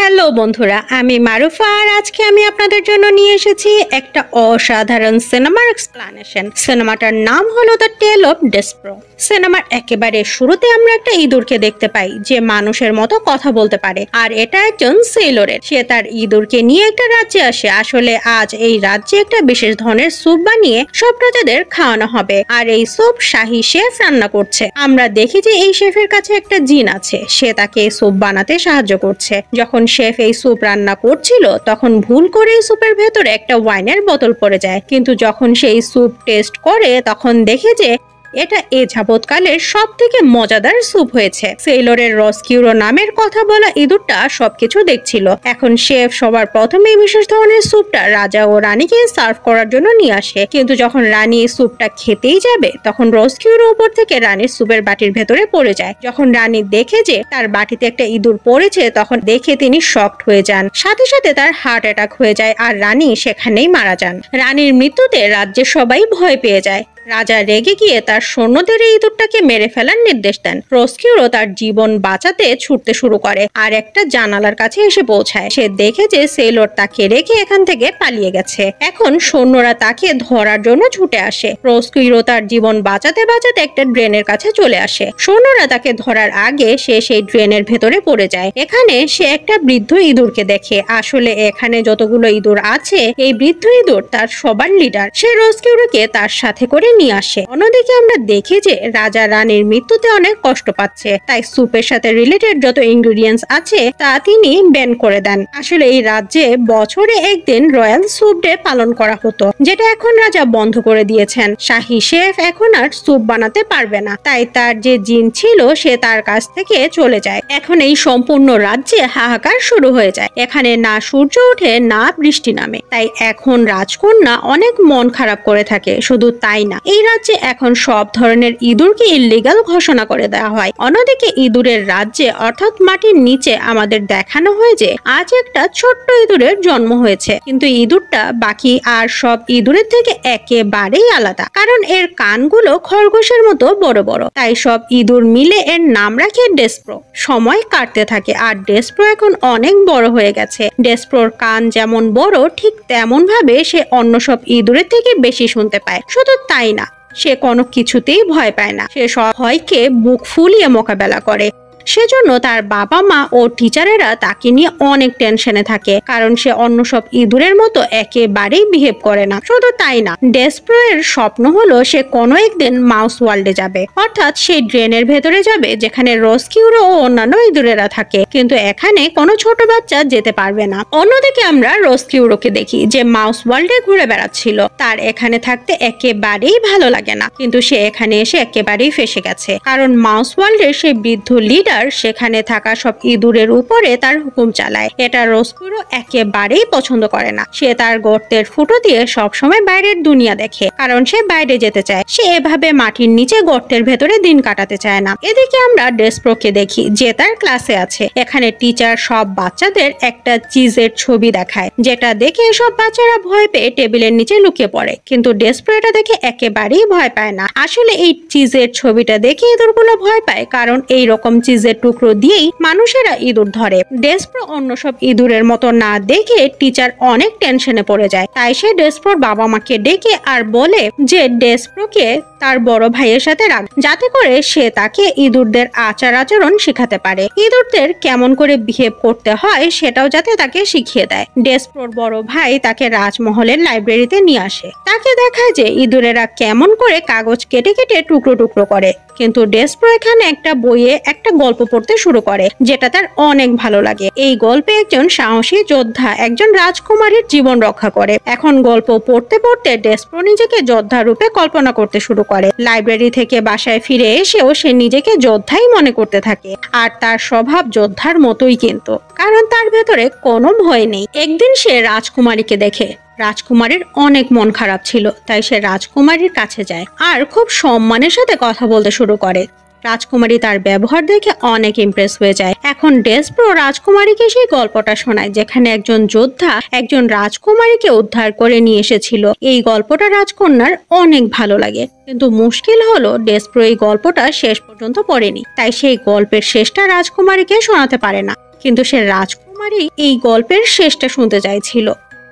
Hello বন্ধুরা, আমি মারুফা আর আজকে আমি আপনাদের জন্য নিয়ে এসেছি একটা অসাধারণ সিনেমার এক্সপ্লানেশন। সিনেমাটার নাম হলো দ্য টেল অফ ডেসপ্রো। সিনেমার একেবারে শুরুতে আমরা একটা ইঁদুরকে দেখতে পাই যে মানুষের মতো কথা বলতে পারে, আর এটা একজন সেলরের। সে তার ইঁদুরকে নিয়ে একটা রাজ্যে আসে। আসলে আজ এই রাজ্যে একটা বিশেষ ধরনের স্যুপ বানিয়ে সব প্রজাদের খাওয়ানো হবে, আর এই স্যুপ শাহী শেফ রান্না করছে। আমরা দেখি যে এই শেফের কাছে একটা জিন আছে, সে তাকে এই স্যুপ বানাতে সাহায্য করছে। যখন শেফ এই স্যুপ রান্না করছিল তখন ভুল করে এই স্যুপের ভেতরে একটা ওয়াইনের বোতল পড়ে যায়, কিন্তু যখন সেই স্যুপ টেস্ট করে তখন দেখে যে এটা এ যাবৎকালের সব থেকে মজাদার স্যুপ হয়েছে। সেলরের রসকিউরো নামের কথা বলা ইঁদুরটা সবকিছু দেখছিল। এখন শেফ সবার প্রথমে বিশেষ ধরনের স্যুপটা রাজা ও রানীকে সার্ভ করার জন্য নিয়ে আসে, কিন্তু যখন রানী এই স্যুপটা খেতেই যাবে তখন রসকিউরো উপর থেকে রানীর স্যুপের বাটির ভেতরে পড়ে যায়। যখন রানী দেখে যে তার বাটিতে একটা ইঁদুর পড়েছে তখন দেখে তিনি শকড হয়ে যান, সাথে সাথে তার হার্ট অ্যাটাক হয়ে যায় আর রানী সেখানেই মারা যান। রানীর মৃত্যুতে রাজ্যের সবাই ভয় পেয়ে যায়। রাজা রেগে গিয়ে তার সৈন্যদের এই ইঁদুরটাকে মেরে ফেলার নির্দেশ দেন। রসকিউরো তার জীবন বাঁচাতে ছুটতে শুরু করে আর একটা জানালার কাছে এসে পৌঁছায়। সে দেখে যে সেলর তাকে রেখে এখান থেকে পালিয়ে গেছে। এখন সৈন্যরা তাকে ধরার জন্য ছুটে আসে। রসকিউরো তার জীবন বাঁচাতে বাঁচাতে একটা ড্রেনের কাছে চলে আসে। সৈন্যরা তাকে ধরার আগে সে সেই ড্রেনের ভেতরে পড়ে যায়। এখানে সে একটা বৃদ্ধ ইঁদুরকে দেখে। আসলে এখানে যতগুলো ইঁদুর আছে এই বৃদ্ধ ইঁদুর তার সবার লিডার। সে রসকিউরোকে তার সাথে করে নিয়ে আসে। অন্যদিকে আমরা দেখি যে রাজা রানীর মৃত্যুতে অনেক কষ্ট পাচ্ছে, তাই স্যুপের সাথে রিলেটেড যত ইনগ্রেডিয়েন্টস আছে তা তিনি ব্যান করে দেন। আসলে এই রাজ্যে বছরে একদিন রয়্যাল স্যুপ ডে পালন করা হতো, যেটা এখন রাজা বন্ধ করে দিয়েছেন। শাহী শেফ এখন আর স্যুপ বানাতে পারবে না, তাই তার যে জিন ছিল সে তার কাছ থেকে চলে যায়। এখন এই সম্পূর্ণ রাজ্যে হাহাকার শুরু হয়ে যায়। এখানে না সূর্য ওঠে না বৃষ্টি নামে, তাই এখন রাজকন্যা অনেক মন খারাপ করে থাকে। শুধু তাই না, এই রাজ্যে এখন সব ধরনের ইঁদুরকে ইল্লিগাল ঘোষণা করে দেওয়া হয়। অন্যদিকে ইঁদুরের রাজ্যে অর্থাৎ মাটির নিচে আমাদের দেখানো হয় যে আজ একটা ছোট্ট ইঁদুরের জন্ম হয়েছে, কিন্তু ইঁদুরটা বাকি আর সব ইঁদুরের থেকে একেবারেই আলাদা, কারণ এর কানগুলো খরগোশের মতো বড় বড়। তাই সব ইঁদুর মিলে এর নাম রাখে ডেসপ্রো। সময় কাটতে থাকে আর ডেসপ্রো এখন অনেক বড় হয়ে গেছে। ডেসপ্রোর কান যেমন বড় ঠিক তেমন ভাবে সে অন্য সব ইঁদুরের থেকে বেশি শুনতে পায়। শুধু তাই না, সে কোনো কিছুতেই ভয় পায় না। সে সব ভয়কে বুক ফুলিয়ে মোকাবেলা করে। সেজন্য তার বাবা মা ও টিচারেরা তাকে নিয়ে অনেক টেনশনে থাকে, কারণ সে অন্য সব ইঁদুরের মতো একেবারেই বিহেভ করে না। শুধু তাই না, ডেসপ্রো এর স্বপ্ন হলো সে কোনো একদিন মাউস ওয়ার্ল্ডে যাবে, অর্থাৎ সেই ড্রেনের ভেতরে যাবে যেখানে রসকিউরো ও অন্যান্য ইঁদুরেরা থাকে, কিন্তু এখানে কোনো ছোট বাচ্চা যেতে পারবে না। অন্যদিকে আমরা রসকিউরোকে দেখি যে মাউস ওয়ার্ল্ডে ঘুরে বেড়াচ্ছিল। তার এখানে থাকতে একেবারেই ভালো লাগে না, কিন্তু সে এখানে এসে একেবারেই ফেসে গেছে, কারণ মাউস ওয়ার্ল্ডের সেই বৃদ্ধ লিডার সেখানে থাকা সব ইঁদুরের উপরে তার হুকুম চালায়। এটা রসকিউরো একেবারেই পছন্দ করে না। সে তার গর্তের ফুটো দিয়ে সবসময় বাইরের দুনিয়া দেখে, কারণ সে বাইরে যেতে চায়। সে এভাবে মাটির নিচে গর্তের ভেতরে দিন কাটাতে চায় না। এদিকে আমরা ডেসপ্রোকে দেখি যে তার ক্লাসে আছে। এখানে টিচার সব বাচ্চাদের একটা চিজের ছবি দেখায়, যেটা দেখে সব বাচ্চারা ভয় পেয়ে টেবিলের নিচে লুকিয়ে পড়ে, কিন্তু ডেসপ্রো এটা দেখে একেবারেই ভয় পায় না। আসলে এই চিজের ছবিটা দেখে ইঁদুরগুলো ভয় পায়, কারণ এই রকম চিজের টুকরো দিয়েই মানুষেরা ইঁদুর ধরে। ডেসপ্রো অন্য সব ইঁদুরের মতো না দেখে টিচার অনেক টেনশনে পড়ে যায়। তাই সে ডেসপ্রোর বাবা মাকে ডেকে আর বলে যে ডেসপ্রোকে তার বড় ভাইয়ের সাথে রাখ, যাতে করে সে তাকে ইঁদুরদের আচার আচরণ শেখাতে পারে। ইঁদুরদের কেমন করে বিহেভ করতে হয় সেটাও যাতে তাকে শিখিয়ে দেয়। ডেসপ্রোর বড় ভাই তাকে রাজমহলের লাইব্রেরিতে নিয়ে আসে। তাকে দেখায় যে ইঁদুরেরা কেমন করে কাগজ কেটে কেটে টুকরো টুকরো করে, কিন্তু ডেসপ্রো এখানে একটা বইয়ে একটা গল্প পড়তে শুরু করে, যেটা তার অনেক ভালো লাগে। এই গল্পে একজন সাহসী যোদ্ধা একজন রাজকুমারীর জীবন রক্ষা করে। এখন গল্প পড়তে পড়তে ডেসপ্রো নিজেকে যোদ্ধা রূপে কল্পনা করতে শুরু করে। লাইব্রেরি থেকে বাসায় ফিরে এসেও সে নিজেকে যোদ্ধাই মনে করতে থাকে, আর তার স্বভাব যোদ্ধার মতোই, কিন্তু কারণ তার ভেতরে কোনো ভয় নেই। একদিন সে রাজকুমারীকে দেখে। রাজকুমারীর অনেক মন খারাপ ছিল, তাই সে রাজকুমারীর কাছে যায় আর খুব সম্মানের সাথে কথা বলতে শুরু করে। রাজকুমারী তার ব্যবহার দেখে অনেক ইমপ্রেস হয়ে যায়। এখন ডেসপ্রো রাজকুমারীকে সেই গল্পটা শোনায় যেখানে একজন যোদ্ধা একজন রাজকুমারীকে উদ্ধার করে নিয়ে এসেছিল। এই গল্পটা রাজকন্যার অনেক ভালো লাগে, কিন্তু মুশকিল হলো ডেসপ্রো এই গল্পটা শেষ পর্যন্ত পড়েনি, তাই সেই গল্পের শেষটা রাজকুমারীকে শোনাতে পারে না। কিন্তু সে রাজকুমারী এই গল্পের শেষটা শুনতে চাইছিল।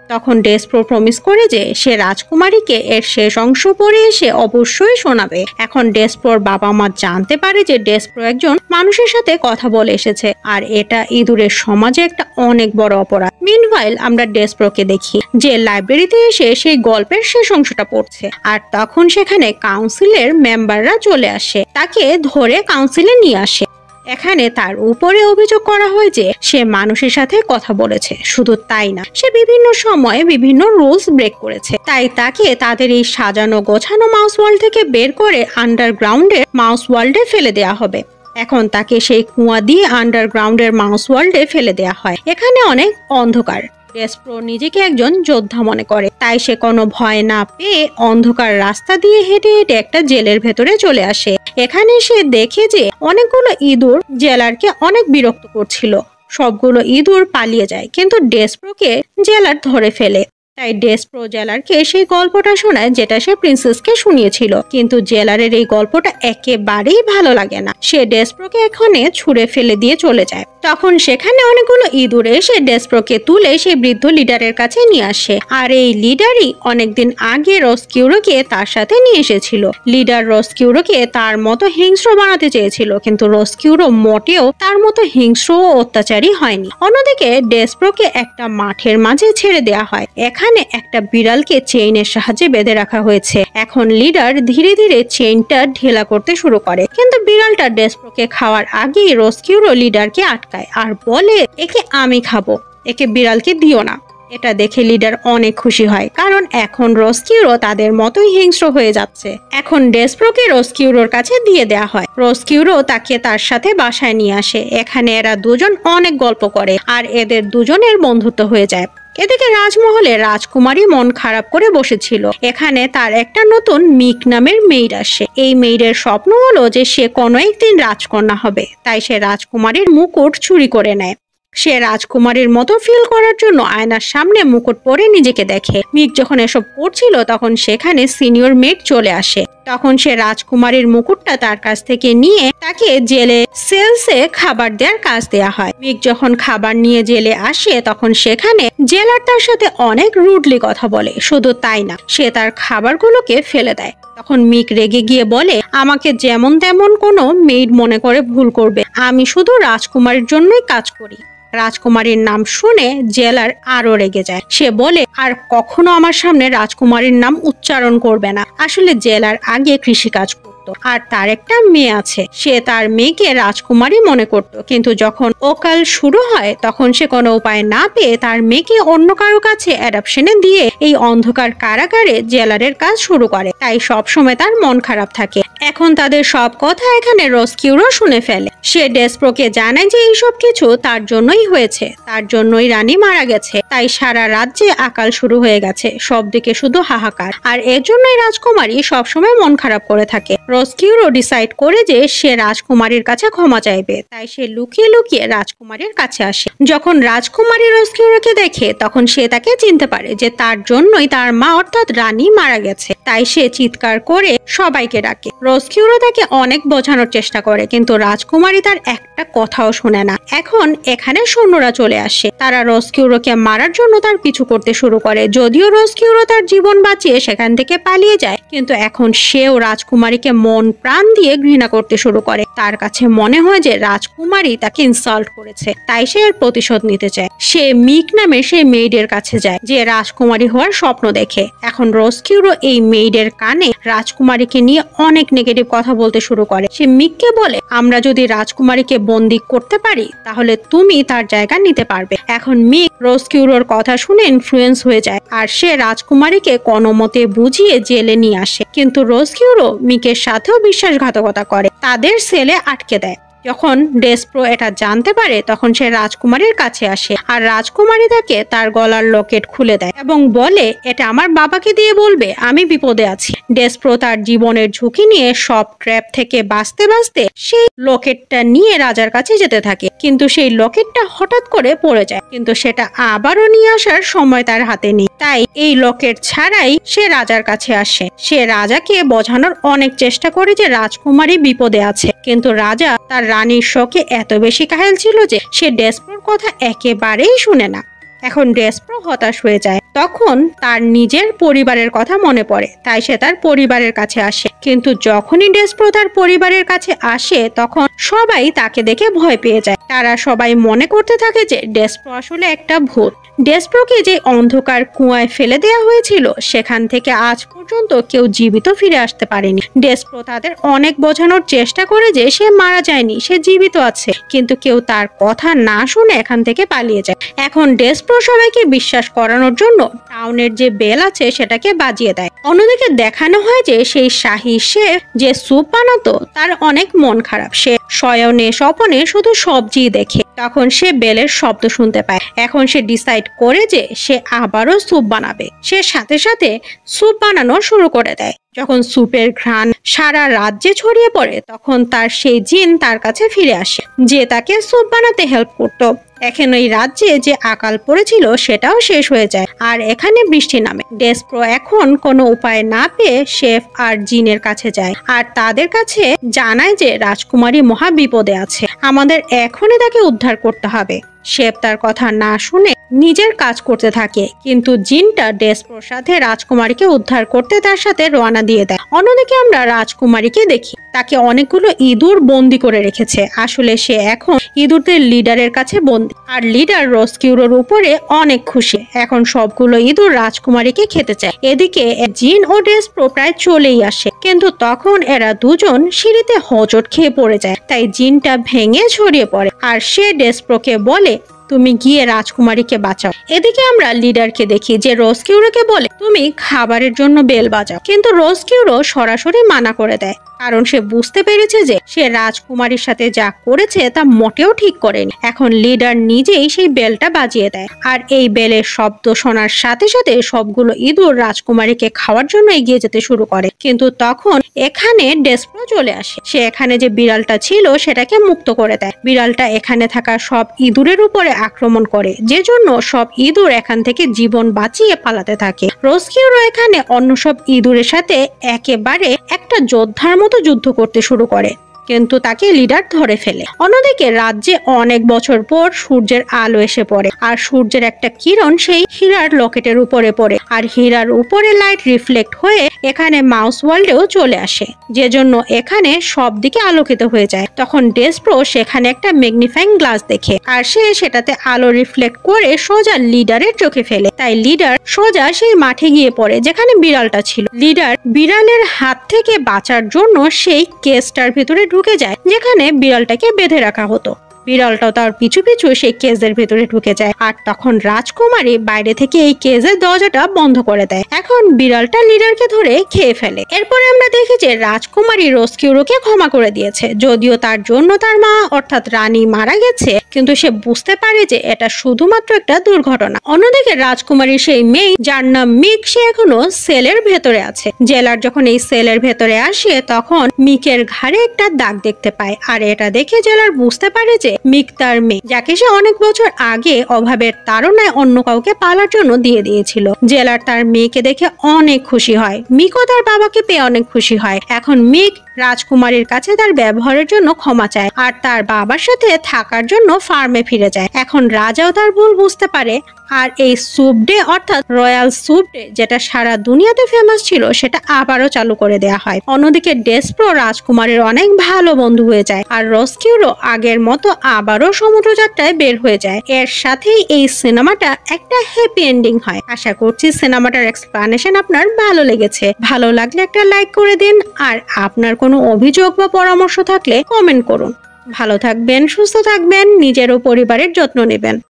তখন ডেসপ্রো প্রমিস করে যে সে রাজকুমারীকে এর শেষ অংশ পড়ে এসে অবশ্যই শোনাবে। এখন ডেসপ্রোর বাবা মা জানতে পারে যে ডেসপ্রো একজন মানুষের সাথে কথা বলে এসেছে, আর এটা ইঁদুরের সমাজে একটা অনেক বড় অপরাধ। মিনওয়াইল আমরা ডেসপ্রোকে দেখি যে লাইব্রেরিতে এসে সেই গল্পের শেষ অংশটা পড়ছে, আর তখন সেখানে কাউন্সিলের মেম্বাররা চলে আসে, তাকে ধরে কাউন্সিলে নিয়ে আসে। এখানে তার উপরে অভিযোগ করা হয় যে সে মানুষের সাথে কথা বলেছে। শুধু তাই না, সে বিভিন্ন সময়ে বিভিন্ন রুলস ব্রেক করেছে। তাই তাকে তাদের এই সাজানো গোছানো মাউস ওয়ার্ল্ড থেকে বের করে আন্ডারগ্রাউন্ডের মাউস ওয়ার্ল্ডে ফেলে দেওয়া হবে। এখন তাকে সেই কুয়া দিয়ে আন্ডারগ্রাউন্ডের মাউস ওয়ার্ল্ডে ফেলে দেওয়া হয়। এখানে অনেক অন্ধকার। ডেসপ্রো নিজেকে একজন যোদ্ধা মনে করে, তাই সে কোনো ভয় না পেয়ে অন্ধকার রাস্তা দিয়ে হেঁটে হেঁটে একটা জেলের ভেতরে চলে আসে। এখানে সে দেখে যে অনেকগুলো ইঁদুর জেলারকে অনেক বিরক্ত করছিল। সবগুলো ইঁদুর পালিয়ে যায়, কিন্তু ডেসপ্রোকে জেলার ধরে ফেলে। তাই ডেসপ্রো জেলারকে সেই গল্পটা শোনায় যেটা সে প্রিন্সেসকে শুনিয়েছিল, কিন্তু জেলারের এই গল্পটা একেবারেই ভালো লাগে না। সে ডেসপ্রোকে এখানে ছুঁড়ে ফেলে দিয়ে চলে যায়। তখন সেখানে অনেকগুলো ইঁদুর এসে ডেসপ্রোকে তুলে সেই বৃদ্ধ লিডারের কাছে নিয়ে আসে, আর এই লিডারই অনেকদিন আগে রসকিউরোকে তার সাথে নিয়ে এসেছিল। লিডার রসকিউরোকে তার মতো হিংস্র বানাতে চেয়েছিল, কিন্তু রসকিউরো মোটেও তার মতো হিংস্র ও অত্যাচারী হয়নি। অন্যদিকে ডেসপ্রোকে একটা মাঠের মাঝে ছেড়ে দেওয়া হয়। এখানে একটা বিড়ালকে চেইনের সাহায্যে বেঁধে রাখা হয়েছে। এখন লিডার ধীরে ধীরে চেইনটা ঢেলা করতে শুরু করে, কিন্তু বিড়ালটা ডেসপ্রোকে খাওয়ার আগেই রসকিউরো লিডারকে আটকায় আর বলে, একে আমি খাবো, একে বিড়ালকে দিও না। এটা দেখে লিডার অনেক খুশি হয়, কারণ এখন রসকিউরো তাদের মতোই হিংস্র হয়ে যাচ্ছে। এখন ডেসপ্রোকে রসকিউরোর কাছে দিয়ে দেয়া হয়। রসকিউরো তাকে তার সাথে বাসায় নিয়ে আসে। এখানে এরা দুজন অনেক গল্প করে, আর এদের দুজনের বন্ধুত্ব হয়ে যায়। এদিকে রাজমহলে রাজকুমারী মন খারাপ করে বসেছিল। এখানে তার একটা নতুন মিক নামের মেইড আসে। এই মেইডের স্বপ্ন হলো যে সে কোনো একদিন রাজকন্যা হবে, তাই সে রাজকুমারীর মুকুট চুরি করে নেয়। সে রাজকুমারীর মতো ফিল করার জন্য আয়নার সামনে মুকুট পরে নিজেকে দেখে। মিক যখন এসব করছিল তখন সেখানে সিনিয়র মেড চলে আসে। তখন সে রাজকুমারীর মুকুটটা তার কাছ থেকে নিয়ে তাকে জেলে সেলসে খাবার দেওয়ার কাজ দেয়া হয়। মিক যখন খাবার নিয়ে জেলে আসে তখন সেখানে জেলার তার সাথে অনেক রুডলি কথা বলে। শুধু তাই না, সে তার খাবারগুলোকে ফেলে দেয়। তখন মিক রেগে গিয়ে বলে, আমাকে যেমন তেমন কোনো মেইড মনে করে ভুল করবে, আমি শুধু রাজকুমারীর জন্যই কাজ করি। রাজকুমারীর নাম শুনে জেলার আরো রেগে যায়। সে বলে, আর কখনো আমার সামনে রাজকুমারীর নাম উচ্চারণ করবে না। আসলে জেলার আগে কৃষিকাজ করত, আর তার একটা মেয়ে আছে। সে তার মেয়েকে রাজকুমারী মনে করত, কিন্তু যখন অকাল শুরু হয় তখন সে কোনো উপায় না পেয়ে তার মেয়েকে অন্য কারো কাছে অ্যাডাপশনে দিয়ে এই অন্ধকার কারাগারে জেলারের কাজ শুরু করে। তাই সব সময় তার মন খারাপ থাকে। এখন তাদের সব কথা এখানে রসকিউরো শুনে ফেলে। সে ডেসপ্রোকে জানায় যে এইসব কিছু তার জন্যই হয়েছে, তার জন্যই রানী মারা গেছে। তাই সারা রাজ্যে আকাল শুরু হয়ে গেছে, সব দিকে শুধু হাহাকার, আর এর জন্যই রাজকুমারী সবসময় মন খারাপ করে থাকে। রসকিউরো ডিসাইড করে যে সে রাজকুমারীর কাছে ক্ষমা চাইবে, তাই সে লুকিয়ে লুকিয়ে রাজকুমারীর কাছে আসে। যখন রাজকুমারী রসকিউরোকে দেখে তখন সে তাকে চিনতে পারে যে তার জন্যই তার মা অর্থাৎ রানী মারা গেছে। তাই সে চিৎকার করে সবাইকে ডাকে। রসকিউরো তাকে অনেক বোঝানোর চেষ্টা করে, কিন্তু রাজকুমারী তার একটা কথাও শোনে না। এখন এখানে সৈন্যরা চলে আসে। তারা রসকিউরোকে মারার জন্য তার পিছু করতে শুরু করে। যদিও রসকিউরো তার জীবন বাঁচিয়ে সেখান থেকে পালিয়ে যায়, কিন্তু এখন সেও রাজকুমারীকে মন প্রাণ দিয়ে ঘৃণা করতে শুরু করে। তার কাছে মনে হয় যে রাজকুমারী তাকে ইনসাল্ট করেছে, তাই সে এর প্রতিশোধ নিতে চায়। সে মিক নামে সেই মেইডের কাছে যায় যে রাজকুমারী হওয়ার স্বপ্ন দেখে। এখন রসকিউরো এই মেইডের কানে রাজকুমারীকে নিয়ে অনেক নেগেটিভ কথা বলতে শুরু করে। সে মিককে বলে, আমরা যদি রাজকুমারীকে বন্দী করতে পারি তাহলে তুমি তার জায়গা নিতে পারবে। এখন মিক রসকিউরোর কথা শুনে ইনফ্লুয়েন্স হয়ে যায়, আর সে রাজকুমারীকে কোনো মতে বুঝিয়ে জেলে নিয়ে আসে। কিন্তু রসকিউরো মিকের সাথেও বিশ্বাসঘাতকতা করে, তাদের সেলে আটকে দেয়। যখন ডেসপ্রো এটা জানতে পারে তখন সে রাজকুমারীর কাছে আসে, আর রাজকুমারী তাকে তার গলার লকেট খুলে দেয় এবং বলে, এটা আমার বাবাকে দিয়ে বলবে আমি বিপদে আছি। ডেসপ্রো তার জীবনের ঝুঁকি নিয়ে সব ট্র্যাপ থেকে বাঁচতে বাঁচতে সেই লকেটটা নিয়ে রাজার কাছে যেতে থাকে, কিন্তু সেই লকেটটা হঠাৎ করে পড়ে যায়, কিন্তু সেটা আবারও নিয়ে আসার সময় তার হাতে নেই। তাই এই লকেট ছাড়াই সে রাজার কাছে আসে। সে রাজাকে বোঝানোর অনেক চেষ্টা করে যে রাজকুমারী বিপদে আছে, কিন্তু রাজা তার রানীর শোকে এত বেশি কাহিল ছিল যে সে ডেসপ্রোর কথা একেবারেই শুনে না। এখন ডেসপ্রো হতাশ হয়ে যায়। তখন তার নিজের পরিবারের কথা মনে পড়ে, তাই সে তার পরিবারের কাছে আসে। কিন্তু যখনই ডেসপ্রো তার পরিবারের কাছে আসে তখন সবাই তাকে দেখে ভয় পেয়ে যায়। তারা সবাই মনে করতে থাকে যে ডেসপ্রো আসলে একটা ভূত। ডেসপ্রোকে যে অন্ধকার কুয়ায় ফেলে দেওয়া হয়েছিল সেখান থেকে আজ পর্যন্ত কেউ জীবিত ফিরে আসতে পারেনি। ডেসপ্রো তাদের অনেক বোঝানোর চেষ্টা করে যে সে মারা যায়নি, সে জীবিত আছে, কিন্তু কেউ তার কথা না শুনে এখান থেকে পালিয়ে যায়। এখন ডেসপ্রো সবাইকে বিশ্বাস করানোর জন্য টাউনের যে বেল আছে সেটাকে বাজিয়ে দেয়। অন্যদিকে দেখানো হয় যে সেই শাহী শেফ যে স্যুপ বানাতো তার অনেক মন খারাপ। সে শয়নে স্বপনে শুধু সবজি দেখে। তখন সে বেলের শব্দ শুনতে পায়। এখন সে ডিসাইড করে যে সে আবারও স্যুপ বানাবে। সে সাথে সাথে স্যুপ বানানো শুরু করে দেয়। যখন স্যুপের ঘ্রাণ সারা রাজ্যে ছড়িয়ে পড়ে তখন তার সেই জিন তার কাছে ফিরে আসে যে তাকে স্যুপ বানাতে হেল্প করতো। এখন ওই রাজ্যে যে আকাল পড়েছিল সেটাও শেষ হয়ে যায় আর এখানে বৃষ্টি নামে। ডেসপ্রো এখন কোনো উপায় না পেয়ে শেফ আর জিনের কাছে যায় আর তাদের কাছে জানায় যে রাজকুমারী মহা বিপদে আছে, আমাদের এখনই তাকে উদ্ধার করতে হবে। শেফ তার কথা না শুনে নিজের কাজ করতে থাকে, কিন্তু জিনটা ডেসপ্রোর সাথে রাজকুমারীকে উদ্ধার করতে তার সাথে রওনা দিয়ে দেয়। অন্যদিকে আমরা রাজকুমারীকে দেখি, তাকে অনেকগুলো ইঁদুর বন্দি করে রেখেছে। আসলে সে এখন ইঁদুরদের লিডারের কাছে বন্দি আর লিডার রসকিউরোর উপরে অনেক খুশি। এখন সবগুলো ইঁদুর রাজকুমারীকে খেতে চায়। এদিকে জিন ও ডেসপ্রো প্রায় চলেই আসে, কিন্তু তখন এরা দুজন সিঁড়িতে হোঁচট খেয়ে পড়ে যায়। তাই জিনটা ভেঙে ছড়িয়ে পড়ে আর সে ডেসপ্রোকে বলে তুমি গিয়ে রাজকুমারীকে বাঁচাও। এদিকে আমরা লিডারকে দেখি যে রসকিউরোকে বলে তুমি খাবারের জন্য বেল বাজাও, কিন্তু রসকিউরো সরাসরি মানা করে দেয়, কারণ সে বুঝতে পেরেছে যে সে রাজকুমারীর সাথে যা করেছে তা মোটেও ঠিক করেনি। এখন লিডার নিজেই সেই বেলটা বাজিয়ে দেয় আর এই বেলের শব্দ শোনার সাথে সাথে সবগুলো ইঁদুর রাজকুমারীকে খাওয়ার জন্য এগিয়ে যেতে শুরু করে। কিন্তু তখন এখানে ডেসপ্রো চলে আসে। সে এখানে যে বিড়ালটা ছিল সেটাকে মুক্ত করে দেয়। বিড়ালটা এখানে থাকা সব ইঁদুরের উপরে আক্রমণ করে, যে জন্য সব ইঁদুর এখান থেকে জীবন বাঁচিয়ে পালাতে থাকে। রসকিউরো এখানে অন্য সব ইঁদুরের সাথে একেবারে একটা যোদ্ধার মতো যুদ্ধ করতে শুরু করে, কিন্তু তাকে লিডার ধরে ফেলে। অন্যদিকে রাজ্যে অনেক বছর পর সূর্যের আলো এসে পড়ে আর সূর্যের একটা কিরণ সেই হীরার লকেটের উপরে পড়ে আর হীরার উপরে লাইট রিফ্লেক্ট হয়ে এখানে মাউস ওয়ার্ল্ডেও চলে আসে, যে জন্য এখানে সব দিকে আলোকিত হয়ে যায়। তখন ডেসপ্রো সেখানে একটা ম্যাগনিফাইং গ্লাস দেখে আর সে সেটাতে আলো রিফ্লেক্ট করে সোজা লিডারের চোখে ফেলে। তাই লিডার সোজা সেই মাঠে গিয়ে পড়ে যেখানে বিড়ালটা ছিল। লিডার বিড়ালের হাত থেকে বাঁচার জন্য সেই কেসটার ভিতরে ঢুকে যায় যেখানে বিড়ালটাকে বেঁধে রাখা হতো। বিড়ালটাও তার পিছু পিছু সেই কেজের ভেতরে ঢুকে যায় আর তখন রাজকুমারী বাইরে থেকে এই কেজের দরজাটা বন্ধ করে দেয়। এখন বিড়ালটা লিডারকে ধরে খেয়ে ফেলে। এরপরে আমরা দেখি যে রাজকুমারী রসকিউরোকে ক্ষমা করে দিয়েছে, যদিও তার জন্য তার মা অর্থাৎ রানী মারা গেছে, কিন্তু সে বুঝতে পারে যে এটা শুধুমাত্র একটা দুর্ঘটনা। অন্যদিকে রাজকুমারীর সেই মেয়ে যার নাম মিক, সে এখনো সেলের ভেতরে আছে। জেলার যখন এই সেলের ভেতরে আসে তখন মিকের ঘাড়ে একটা দাগ দেখতে পায় আর এটা দেখে জেলার বুঝতে পারে যে মিক তার মেয়ে, যাকে সে অনেক বছর আগে অভাবের তাড়নায় অন্য কাউকে পালার জন্য দিয়ে দিয়েছিল। জেলার তার মেয়েকে দেখে অনেক খুশি হয়। মিকও তার বাবাকে পেয়ে অনেক খুশি হয়। এখন মিক রাজকুমারীর কাছে তার ব্যবহারের জন্য ক্ষমা চায় আর তার বাবার সাথে থাকার জন্য ফার্মে ফিরে যায়। এখন রাজাও তার ভুল বুঝতে পারে আর এই স্যুপ ডে অর্থাৎ রয়্যাল স্যুপ ডে যেটা সারা দুনিয়াতে ফেমাস ছিল সেটা আবারও চালু করে দেওয়া হয়। অন্যদিকে ডেসপ্রো রাজকুমারের অনেক ভালো বন্ধু হয়ে যায় আর রসকিউরো আগের মতো আবারও সমুদ্র যাত্রায় বের হয়ে যায়। এর সাথেই এই সিনেমাটা একটা হ্যাপি এন্ডিং হয়। আশা করছি সিনেমাটার এক্সপ্লানেশন আপনার ভালো লেগেছে। ভালো লাগলে একটা লাইক করে দিন আর আপনার কোনো অভিযোগ বা পরামর্শ থাকলে কমেন্ট করুন। ভালো থাকবেন, সুস্থ থাকবেন, নিজের ও পরিবারের যত্ন নেবেন।